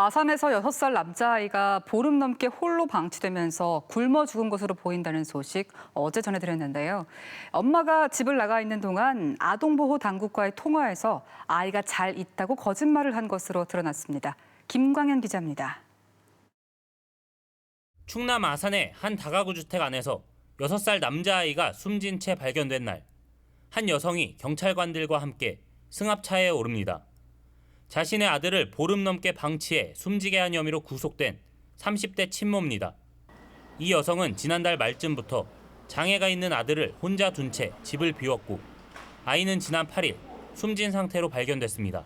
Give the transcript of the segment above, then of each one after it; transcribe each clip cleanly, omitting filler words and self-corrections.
아산에서 6살 남자아이가 보름 넘게 홀로 방치되면서 굶어 죽은 것으로 보인다는 소식 어제 전해드렸는데요. 엄마가 집을 나가 있는 동안 아동보호당국과의 통화에서 아이가 잘 있다고 거짓말을 한 것으로 드러났습니다. 김광현 기자입니다. 충남 아산의 한 다가구 주택 안에서 6살 남자아이가 숨진 채 발견된 날, 한 여성이 경찰관들과 함께 승합차에 오릅니다. 자신의 아들을 보름 넘게 방치해 숨지게 한 혐의로 구속된 30대 친모입니다. 이 여성은 지난달 말쯤부터 장애가 있는 아들을 혼자 둔 채 집을 비웠고 아이는 지난 8일 숨진 상태로 발견됐습니다.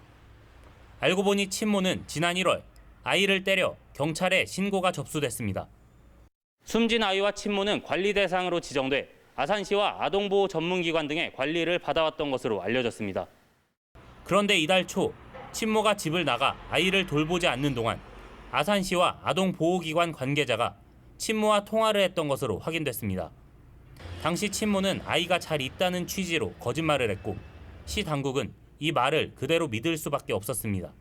알고 보니 친모는 지난 1월 아이를 때려 경찰에 신고가 접수됐습니다. 숨진 아이와 친모는 관리 대상으로 지정돼 아산시와 아동보호 전문기관 등의 관리를 받아왔던 것으로 알려졌습니다. 그런데 이달 초 친모가 집을 나가 아이를 돌보지 않는 동안 아산시와 아동보호기관 관계자가 친모와 통화를 했던 것으로 확인됐습니다. 당시 친모는 아이가 잘 있다는 취지로 거짓말을 했고 시 당국은 이 말을 그대로 믿을 수밖에 없었습니다.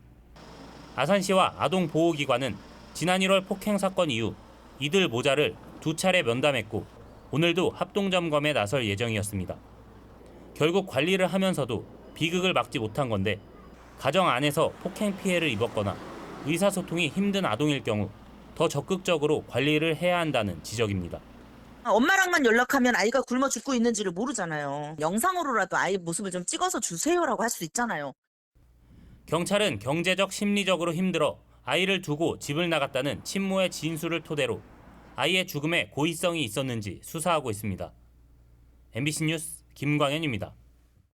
아산시와 아동보호기관은 지난 1월 폭행 사건 이후 이들 모자를 2차례 면담했고 오늘도 합동점검에 나설 예정이었습니다. 결국 관리를 하면서도 비극을 막지 못한 건데 가정 안에서 폭행 피해를 입었거나 의사소통이 힘든 아동일 경우 더 적극적으로 관리를 해야 한다는 지적입니다. 엄마랑만 연락하면 아이가 굶어 죽고 있는지를 모르잖아요. 영상으로라도 아이 모습을 좀 찍어서 주세요라고 할 수 있잖아요. 경찰은 경제적, 심리적으로 힘들어 아이를 두고 집을 나갔다는 친모의 진술을 토대로 아이의 죽음에 고의성이 있었는지 수사하고 있습니다. MBC 뉴스 김광현입니다.